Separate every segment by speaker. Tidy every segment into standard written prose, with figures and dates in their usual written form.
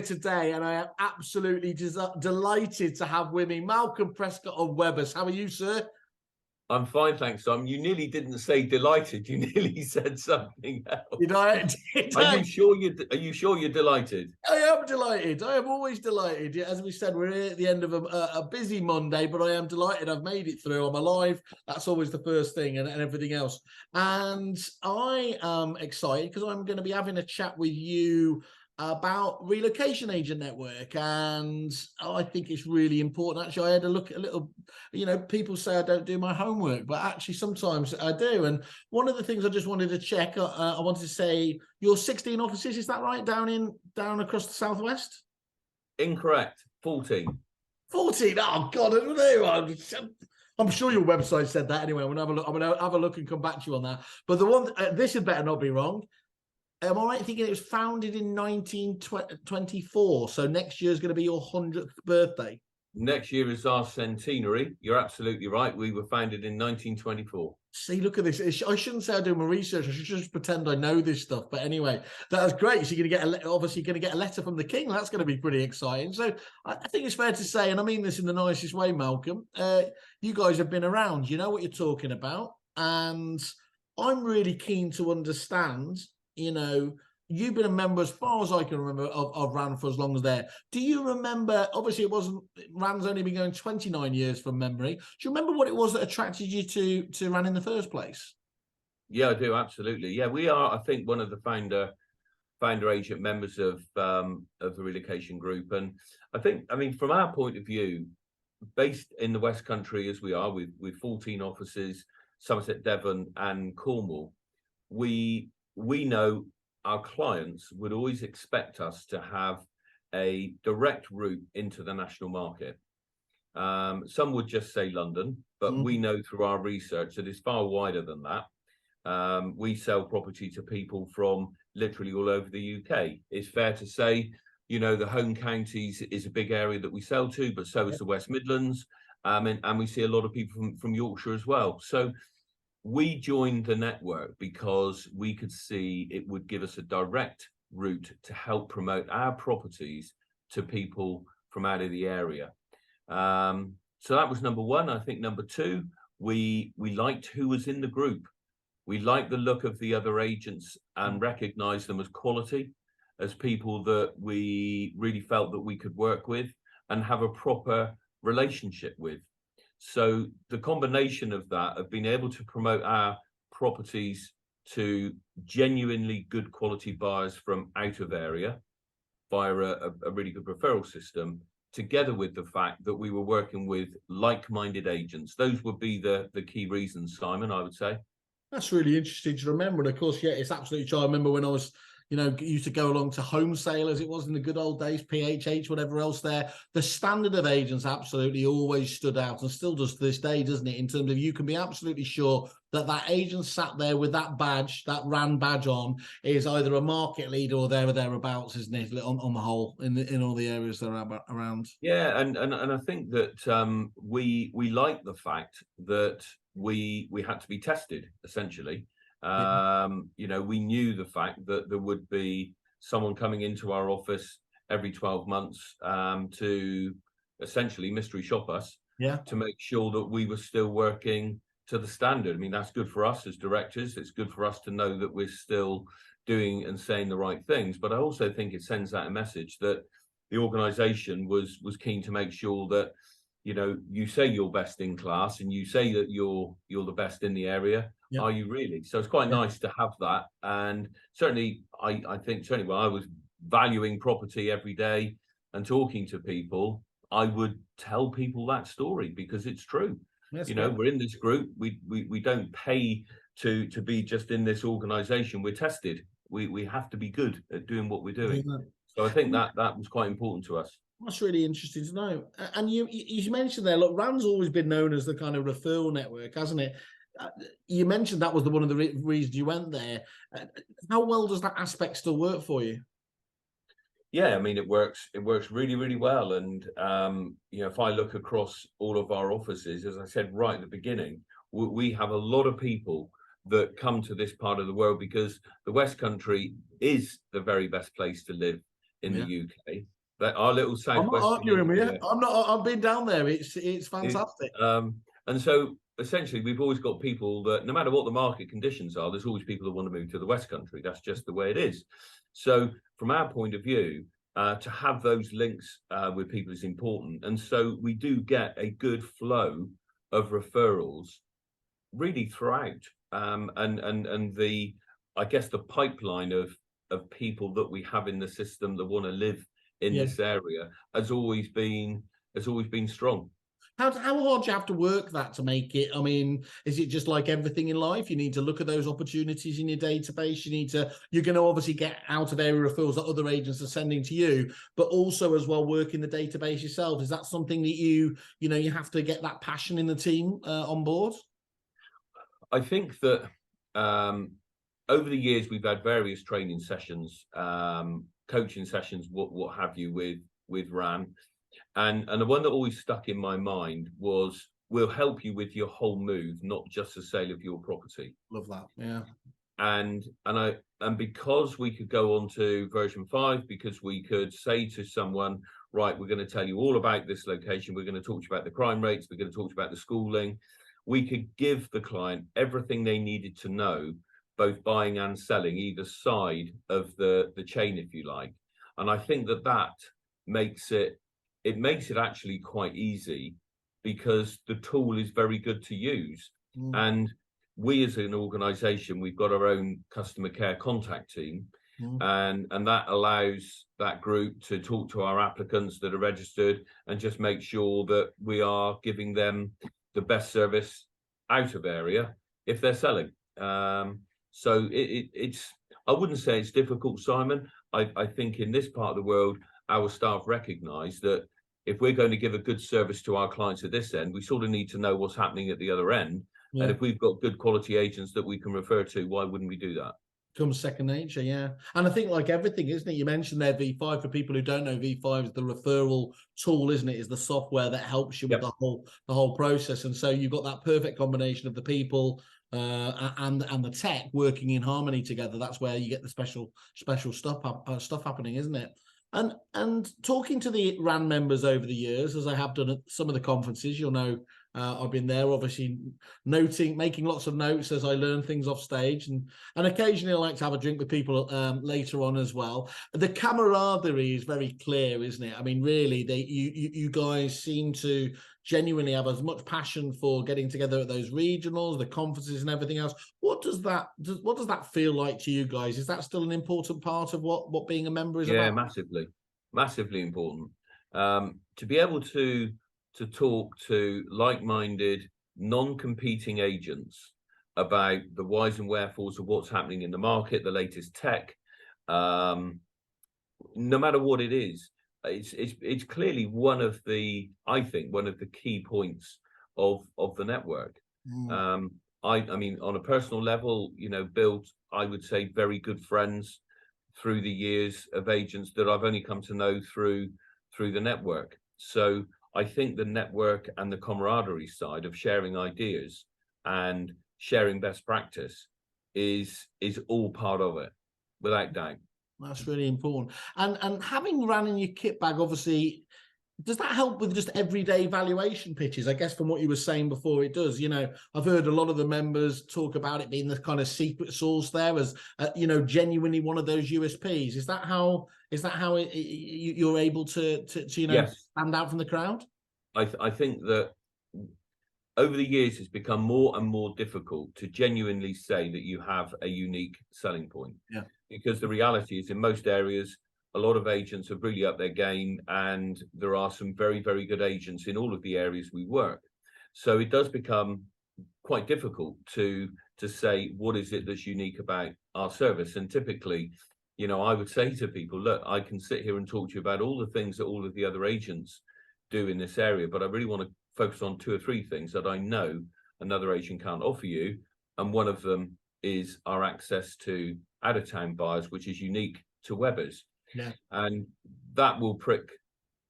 Speaker 1: today, and I am absolutely delighted to have with me Malcolm Prescott of Webbers. How are you, sir?
Speaker 2: I'm fine, thanks, Tom. You nearly didn't say delighted. You nearly said something else.
Speaker 1: Did I?
Speaker 2: Are you sure you're delighted?
Speaker 1: I am delighted. I am always delighted. As we said, we're here at the end of a busy Monday, but I am delighted I've made it through. I'm alive. That's always the first thing, and everything else. And I am excited because I'm going to be having a chat with you about Relocation Agent Network, and I think it's really important. Actually, I had a look at a little, people say I don't do my homework, but actually sometimes I do. And one of the things I just wanted to check, I wanted to say, your 16 offices, is that right, down across the southwest?
Speaker 2: Incorrect. 14.
Speaker 1: 14. Oh God, I don't know. I'm sure your website said that anyway. I'm gonna have a look and come back to you on that. But the one, this had better not be wrong. Am I right thinking it was founded in 1924? So next year is going to be your 100th birthday.
Speaker 2: Next year is our centenary. You're absolutely right. We were founded in 1924.
Speaker 1: See, look at this. I shouldn't say I do my research. I should just pretend I know this stuff. But anyway, that's great. So you're going to get obviously going to get a letter from the king. That's going to be pretty exciting. So I think it's fair to say, and I mean this in the nicest way, Malcolm, you guys have been around. You know what you're talking about. And I'm really keen to understand, you've been a member, as far as I can remember, of RAN for as long as there. Do you remember, obviously RAN's only been going 29 years from memory. Do you remember what it was that attracted you to RAN in the first place?
Speaker 2: Yeah, I do, absolutely. Yeah, we are, I think, one of the founder agent members of the relocation group. And I mean, from our point of view, based in the West Country as we are, with 14 offices, Somerset, Devon and Cornwall, we know our clients would always expect us to have a direct route into the national market. Some would just say London, but we know through our research that it's far wider than that. We sell property to people from literally all over the UK. It's fair to say, the home counties is a big area that we sell to, but so is the West Midlands. And we see a lot of people from Yorkshire as well. So we joined the network because we could see it would give us a direct route to help promote our properties to people from out of the area. So that was number one. I think number two, we liked who was in the group. We liked the look of the other agents and recognized them as quality, as people that we really felt that we could work with and have a proper relationship with. So the combination of that, of being able to promote our properties to genuinely good quality buyers from out of area via a really good referral system, together with the fact that we were working with like-minded agents, those would be the key reasons, Simon, I would say.
Speaker 1: That's really interesting to remember. And of course, yeah, it's absolutely true. I remember when I was, used to go along to home sale, as it was in the good old days, PHH, whatever else there. The standard of agents absolutely always stood out, and still does to this day, doesn't it? In terms of, you can be absolutely sure that agent sat there with that badge, that RAN badge on, is either a market leader or there or thereabouts, isn't it? On the whole, in all the areas that are around.
Speaker 2: Yeah, and I think that we like the fact that we had to be tested, essentially. We knew the fact that there would be someone coming into our office every 12 months to essentially mystery shop us, to make sure that we were still working to the standard. I mean, that's good for us as directors. It's good for us to know that we're still doing and saying the right things. But I also think it sends out a message that the organization was keen to make sure that, you say you're best in class and you say that you're the best in the area. Yep. Are you really? So it's quite nice to have that. And certainly, I think when I was valuing property every day and talking to people, I would tell people that story because it's true. That's great. We're in this group. We don't pay to be just in this organization. We're tested. We have to be good at doing what we're doing. So I think that was quite important to us.
Speaker 1: That's really interesting to know. And you mentioned there, look, RAN's always been known as the kind of referral network, hasn't it? You mentioned that was one of the reasons you went there. How well does that aspect still work for you?
Speaker 2: Yeah, I mean, it works really, really well. And, if I look across all of our offices, as I said right at the beginning, we have a lot of people that come to this part of the world because the West Country is the very best place to live in the UK. our little
Speaker 1: I'm not
Speaker 2: southwest
Speaker 1: arguing with you.
Speaker 2: peninsula.
Speaker 1: I'm not. I've been down there. It's
Speaker 2: It,
Speaker 1: fantastic.
Speaker 2: and so essentially, we've always got people that, no matter what the market conditions are, there's always people that want to move to the West Country. That's just the way it is. So, from our point of view, to have those links with people is important, and so we do get a good flow of referrals really throughout. And the, I guess, the pipeline of people that we have in the system that want to live in
Speaker 1: Yeah.
Speaker 2: this area has always been strong.
Speaker 1: How hard do you have to work that to make it? I mean, is it just like everything in life? You need to look at those opportunities in your database. You're going to obviously get out of area referrals that other agents are sending to you, but also as well work in the database yourself. Is that something that you have to get that passion in the team on board?
Speaker 2: I think that over the years we've had various training sessions, coaching sessions, what have you, with Ran. And the one that always stuck in my mind was, we'll help you with your whole move, not just the sale of your property.
Speaker 1: Love that. Yeah.
Speaker 2: And because we could go on to version 5, because we could say to someone, right, we're going to tell you all about this location, we're going to talk to you about the crime rates, we're going to talk to you about the schooling, we could give the client everything they needed to know, both buying and selling, either side of the chain, if you like. And I think that makes it actually quite easy, because the tool is very good to use. And we as an organization, we've got our own customer care contact team, and that allows that group to talk to our applicants that are registered and just make sure that we are giving them the best service out of area if they're selling. So it's I wouldn't say it's difficult, Simon. I think in this part of the world, our staff recognise that if we're going to give a good service to our clients at this end, we sort of need to know what's happening at the other end. Yeah. And if we've got good quality agents that we can refer to, why wouldn't we do that?
Speaker 1: Becomes second nature, yeah. And I think, like everything, isn't it? You mentioned there V5. For people who don't know, V5 is the referral tool, isn't it? Is the software that helps you with the whole process. And so you've got that perfect combination of the people and the tech working in harmony together. That's where you get the special stuff happening, isn't it? And talking to the RAN members over the years, as I have done at some of the conferences, you'll know I've been there, obviously making lots of notes as I learn things off stage, and occasionally I like to have a drink with people later on as well. The camaraderie is very clear, isn't it? I mean, really, you guys seem to genuinely have as much passion for getting together at those regionals, the conferences, and everything else. What does that feel like to you guys? Is that still an important part of what being a member is about?
Speaker 2: Yeah, massively important. To be able to talk to like-minded, non-competing agents about the whys and wherefores of what's happening in the market, the latest tech, no matter what it is, it's clearly one of the key points of the network. I mean, on a personal level, built, I would say, very good friends through the years of agents that I've only come to know through the network. So I think the network and the camaraderie side of sharing ideas and sharing best practice is all part of it, without doubt.
Speaker 1: That's really important. And having RAN in your kit bag, obviously, does that help with just everyday valuation pitches? I guess from what you were saying before, it does. I've heard a lot of the members talk about it being the kind of secret sauce there as, genuinely one of those USPs. Is that how you're able to
Speaker 2: Yes.
Speaker 1: stand out from the crowd?
Speaker 2: I think that over the years, it's become more and more difficult to genuinely say that you have a unique selling point.
Speaker 1: Yeah.
Speaker 2: Because the reality is, in most areas, a lot of agents have really upped their game, and there are some very, very good agents in all of the areas we work. So it does become quite difficult to say what is it that's unique about our service. And typically, I would say to people, look, I can sit here and talk to you about all the things that all of the other agents do in this area, but I really want to focus on 2 or 3 things that I know another agent can't offer you. And one of them is our access to out-of-town buyers, which is unique to Webbers.
Speaker 1: Yeah.
Speaker 2: And that will prick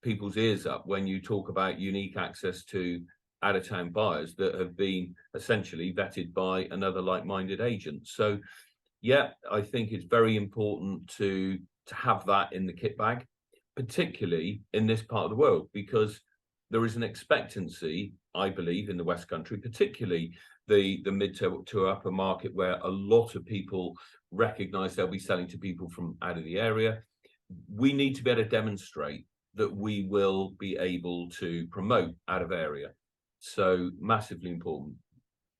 Speaker 2: people's ears up when you talk about unique access to out-of-town buyers that have been essentially vetted by another like-minded agent. So yeah, I think it's very important to have that in the kit bag. particularly in this part of the world, because there is an expectancy, I believe, in the West Country, particularly the mid to upper market, where a lot of people recognise they'll be selling to people from out of the area. We need to be able to demonstrate that we will be able to promote out of area. So massively important.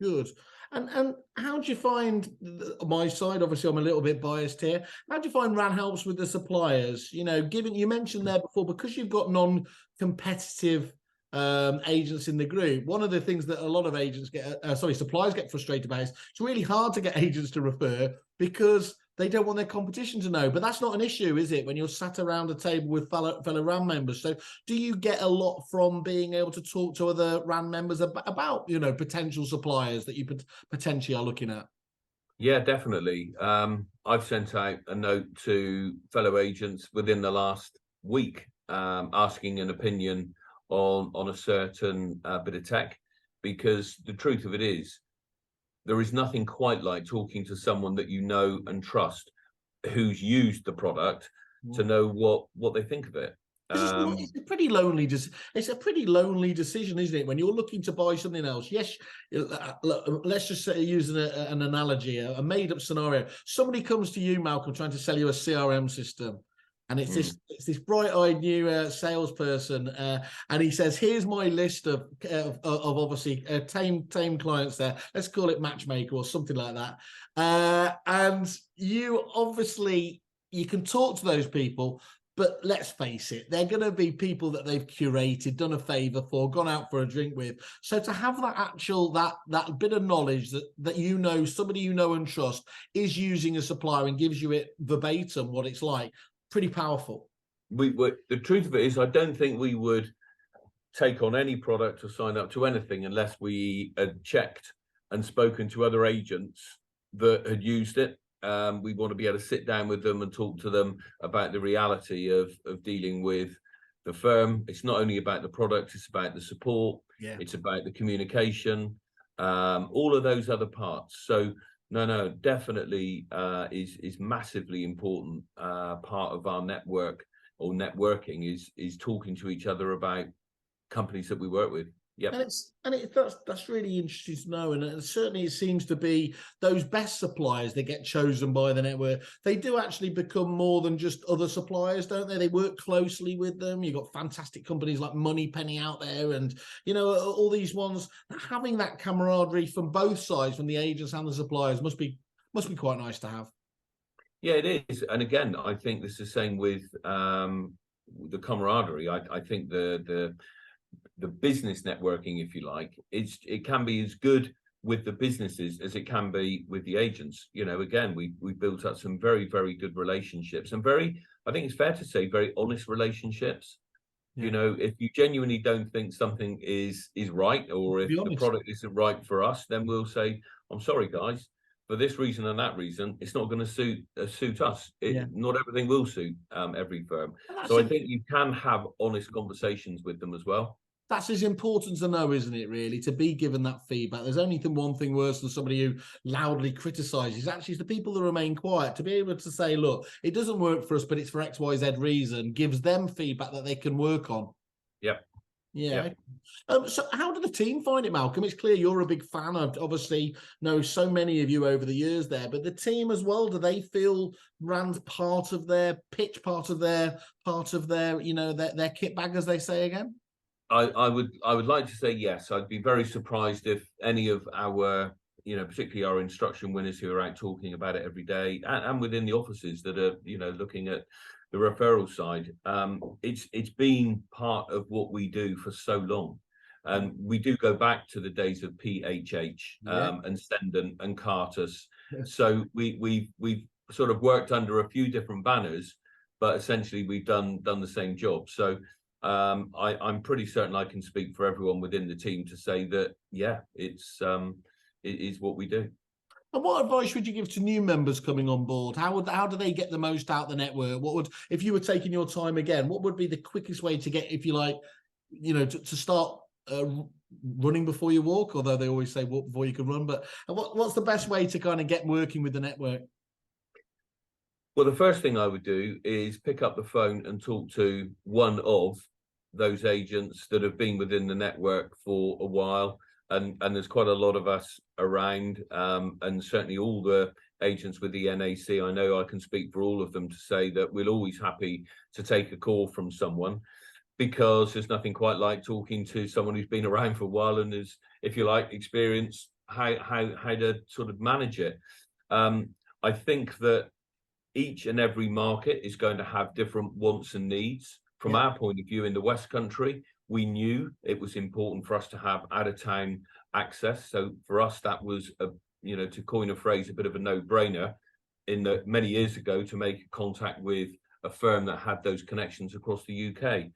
Speaker 1: Good. And how do you find my side? Obviously, I'm a little bit biased here. How do you find RAN helps with the suppliers? You know, given you mentioned there before, because you've got non-competitive agents in the group, one of the things that a lot of agents get, suppliers get frustrated about is it's really hard to get agents to refer because they don't want their competition to know. But that's not an issue, is it, when you're sat around a table with fellow RAN members? So do you get a lot from being able to talk to other RAN members about, you know, potential suppliers that you potentially are looking at?
Speaker 2: Yeah, definitely. I've sent out a note to fellow agents within the last week, asking an opinion on a certain bit of tech, because the truth of it is, there is nothing quite like talking to someone that you know and trust, who's used the product, to know what they think of it.
Speaker 1: It's a pretty lonely it's a pretty lonely decision, isn't it, when you're looking to buy something else? Yes, let's just say, using an analogy, a made-up scenario. Somebody comes to you, Malcolm, trying to sell you a CRM system, and it's this bright-eyed new salesperson, and he says, "Here's my list of obviously tame clients there. Let's call it Matchmaker or something like that." And you obviously, you can talk to those people, but let's face it, they're going to be people that they've curated, done a favor for, gone out for a drink with. So to have that bit of knowledge that you know, somebody you know and trust is using a supplier and gives you it verbatim what it's like, pretty powerful.
Speaker 2: The truth of it is, I don't think we would take on any product or sign up to anything unless we had checked and spoken to other agents that had used it. We want to be able to sit down with them and talk to them about the reality of dealing with the firm. It's not only about the product, it's about the support, it's about the communication, all of those other parts. So no, definitely is massively important part of our network, or networking, is talking to each other about companies that we work with. Yeah,
Speaker 1: that's really interesting to know, and certainly it seems to be those best suppliers that get chosen by the network. They do actually become more than just other suppliers, don't they? They work closely with them. You've got fantastic companies like Moneypenny out there, and you know, all these ones. Having that camaraderie from both sides, from the agents and the suppliers, must be quite nice to have.
Speaker 2: Yeah, it is. And again, I think this is the same with the camaraderie. I think the business networking, if you like, it can be as good with the businesses as it can be with the agents. You know, again, we built up some very, very good relationships, and I think it's fair to say, very honest relationships. You know, if you genuinely don't think something is right, or if the product isn't right for us, then we'll say, "I'm sorry, guys, for this reason and that reason, it's not going to suit us." Not everything will suit every firm. So I think you can have honest conversations with them as well.
Speaker 1: That's as important to know, isn't it, really, to be given that feedback? There's only one thing worse than somebody who loudly criticizes. Actually, it's the people that remain quiet. To be able to say, look, it doesn't work for us, but it's for X, Y, Z reason, gives them feedback that they can work on.
Speaker 2: Yep.
Speaker 1: Yeah. So how did the team find it, Malcolm? It's clear you're a big fan. I've obviously know so many of you over the years there, but the team as well, do they feel RAN's part of their pitch, part of their, you know, their kit bag, as they say again?
Speaker 2: I would like to say yes. I'd be very surprised if any of our, you know, particularly our instruction winners who are out talking about it every day, and within the offices that are, you know, looking at the referral side. It's been part of what we do for so long. And we do go back to the days of PHH and Stendon and Cartus. So we've sort of worked under a few different banners, but essentially we've done the same job. So I'm pretty certain I can speak for everyone within the team to say that, it is what we do.
Speaker 1: And what advice would you give to new members coming on board? How do they get the most out of the network? If you were taking your time again, what would be the quickest way to get, if you like, you know, to start running before you walk? Although they always say walk before you can run, but what's the best way to kind of get working with the network?
Speaker 2: Well, the first thing I would do is pick up the phone and talk to one of those agents that have been within the network for a while. And there's quite a lot of us around, and certainly all the agents with the NAC. I know I can speak for all of them to say that we're always happy to take a call from someone, because there's nothing quite like talking to someone who's been around for a while and is, if you like, experienced how to sort of manage it. I think that each and every market is going to have different wants and needs. From our point of view in the West Country, we knew it was important for us to have out-of-town access. So for us, that was, to coin a phrase, a bit of a no-brainer in that many years ago, to make contact with a firm that had those connections across the UK.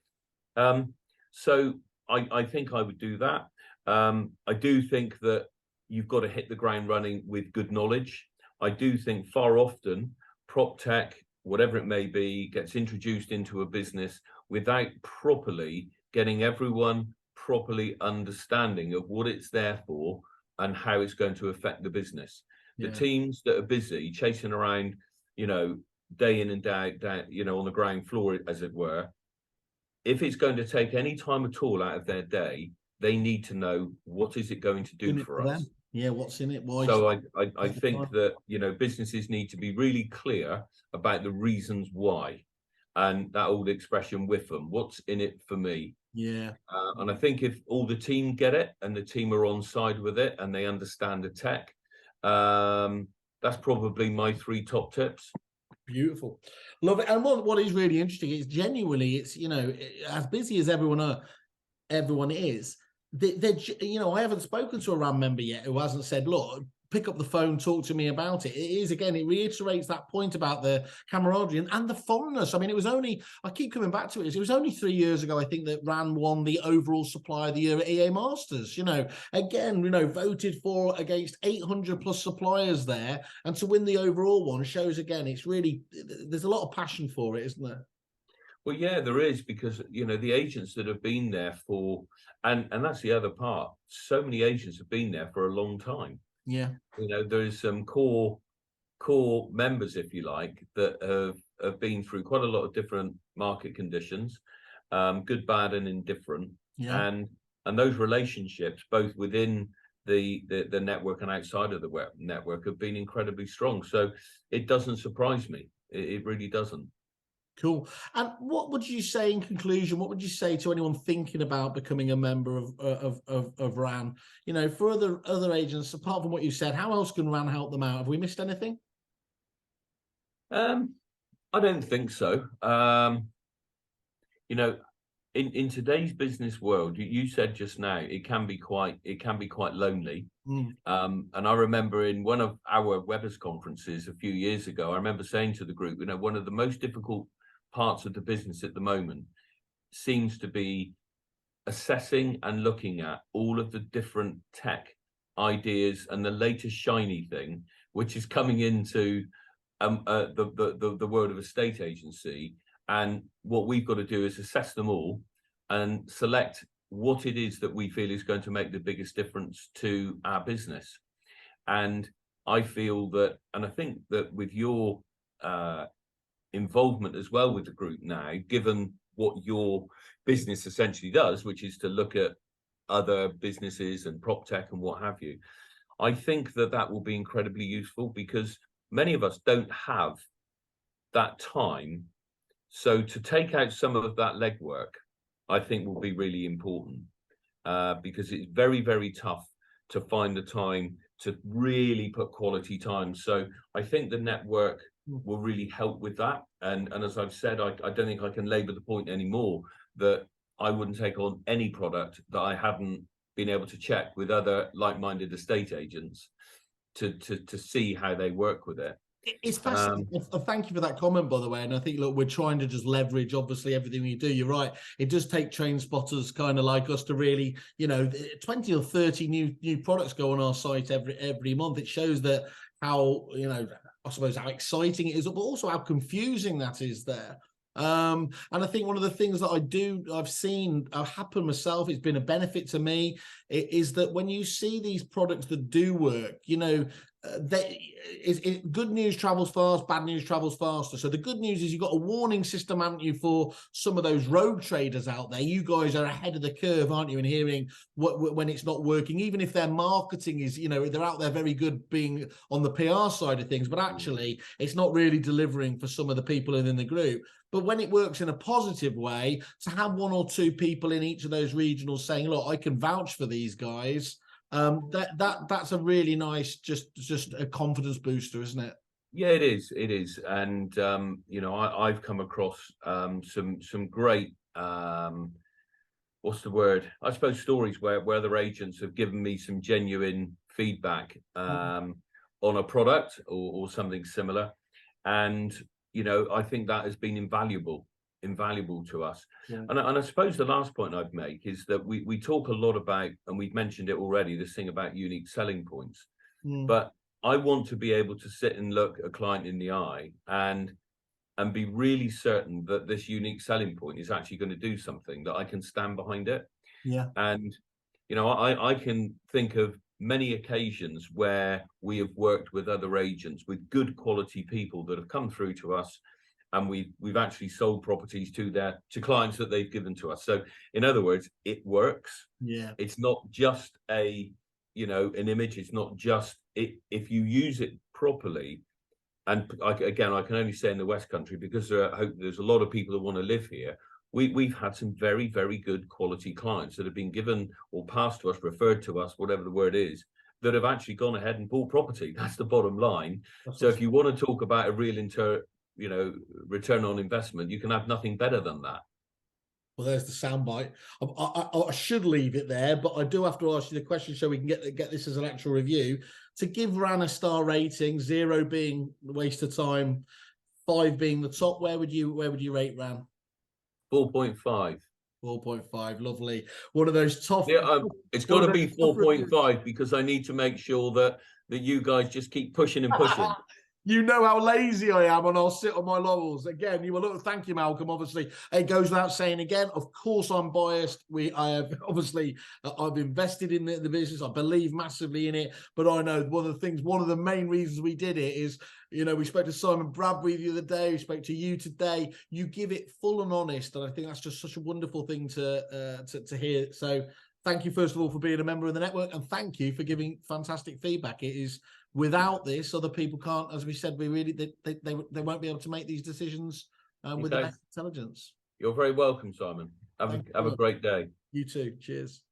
Speaker 2: So I think I would do that. I do think that you've got to hit the ground running with good knowledge. I do think far often prop tech, whatever it may be, gets introduced into a business without properly getting everyone properly understanding of what it's there for and how it's going to affect the business. The teams that are busy chasing around, day in and day out, on the ground floor, as it were, if it's going to take any time at all out of their day, they need to know, what is it going to do for us?
Speaker 1: Yeah, what's in it? Why?
Speaker 2: So I think that, businesses need to be really clear about the reasons why, and that old expression with them, what's in it for me?
Speaker 1: Yeah.
Speaker 2: And I think if all the team get it and the team are on side with it and they understand the tech, that's probably my 3 top tips.
Speaker 1: Beautiful. Love it. And what is really interesting is genuinely, it's, as busy as everyone is, I haven't spoken to a RAM member yet who hasn't said, look, pick up the phone, talk to me about it. It is, again, it reiterates that point about the camaraderie and the fondness. I mean, I keep coming back to it. It was only 3 years ago, I think, that RAN won the overall supplier of the year at EA Masters. Again, voted for against 800 plus suppliers there. And to win the overall one shows, again, it's really, there's a lot of passion for it, isn't there?
Speaker 2: Well, yeah, there is, because, the agents that have been there for, and that's the other part. So many agents have been there for a long time.
Speaker 1: Yeah.
Speaker 2: There's some core members, if you like, that have been through quite a lot of different market conditions, good, bad, and indifferent.
Speaker 1: Yeah.
Speaker 2: And those relationships, both within the network and outside of the network, have been incredibly strong. So it doesn't surprise me. It really doesn't.
Speaker 1: Cool. And what would you say in conclusion? What would you say to anyone thinking about becoming a member of RAN? For other agents, apart from what you said, how else can RAN help them out? Have we missed anything?
Speaker 2: I don't think so. In today's business world, you said just now, it can be quite lonely. And I remember in one of our Webbers conferences a few years ago, I remember saying to the group, one of the most difficult parts of the business at the moment seems to be assessing and looking at all of the different tech ideas and the latest shiny thing, which is coming into the world of a state agency. And what we've got to do is assess them all and select what it is that we feel is going to make the biggest difference to our business. And I feel that, and I think that with your involvement as well with the group now, given what your business essentially does, which is to look at other businesses and prop tech and what have you, I think that will be incredibly useful, because many of us don't have that time. So to take out some of that legwork, I think will be really important, because it's very, very tough to find the time to really put quality time. So I think the network will really help with that. And as I've said, I don't think I can labor the point anymore that I wouldn't take on any product that I hadn't been able to check with other like-minded estate agents to see how they work with it.
Speaker 1: It's fascinating. Thank you for that comment, by the way. And I think, look, we're trying to just leverage, obviously, everything we do. You're right. It does take train spotters kind of like us to really, 20 or 30 new products go on our site every month. It shows that how, I suppose, how exciting it is, but also how confusing that is there. And I think one of the things that I've seen happen myself, it's been a benefit to me, is that when you see these products that do work, good news travels fast, bad news travels faster. So the good news is you've got a warning system, haven't you, for some of those rogue traders out there. You guys are ahead of the curve, aren't you, in hearing when it's not working, even if their marketing is, they're out there very good being on the PR side of things, but actually it's not really delivering for some of the people within the group. But when it works in a positive way, to have one or two people in each of those regionals saying, look, I can vouch for these guys, that's a really nice, just a confidence booster, isn't it?
Speaker 2: Yeah, it is. And I've come across some great what's the word, I suppose, stories where other agents have given me some genuine feedback on a product or something similar, and I think that has been invaluable to us. And I suppose the last point I'd make is that we talk a lot about, and we've mentioned it already, this thing about unique selling points. But I want to be able to sit and look a client in the eye and be really certain that this unique selling point is actually going to do something, that I can stand behind it. And I can think of many occasions where we have worked with other agents, with good quality people that have come through to us, and we've actually sold properties to clients that they've given to us. So in other words, it works. It's not just an image. It's not just it. If you use it properly, and I can only say in the West Country, because there's a lot of people that want to live here. We've had some very, very good quality clients that have been given or passed to us, referred to us, whatever the word is, that have actually gone ahead and bought property. That's the bottom line. So if you want to talk about a real return on investment, you can have nothing better than that.
Speaker 1: Well, there's the soundbite. I should leave it there, but I do have to ask you the question so we can get this as an actual review. To give Ran a star rating, 0 being a waste of time, 5 being the top, where would you rate Ran?
Speaker 2: 4.5.
Speaker 1: 4.5, lovely. One of those tough.
Speaker 2: It's got to be 4.5 because I need to make sure that you guys just keep pushing and pushing.
Speaker 1: You know how lazy I am, and I'll sit on my laurels. Again, thank you, Malcolm. Obviously, it goes without saying again. Of course, I'm biased. I've invested in the business. I believe massively in it. But I know one of the main reasons we did it is, we spoke to Simon Bradbury the other day. We spoke to you today. You give it full and honest, and I think that's just such a wonderful thing to hear. So, thank you first of all for being a member of the network, and thank you for giving fantastic feedback. It is. Without this, other people can't, as we said, they won't be able to make these decisions with the best intelligence.
Speaker 2: You're very welcome, Simon. Have a great day.
Speaker 1: You too. Cheers.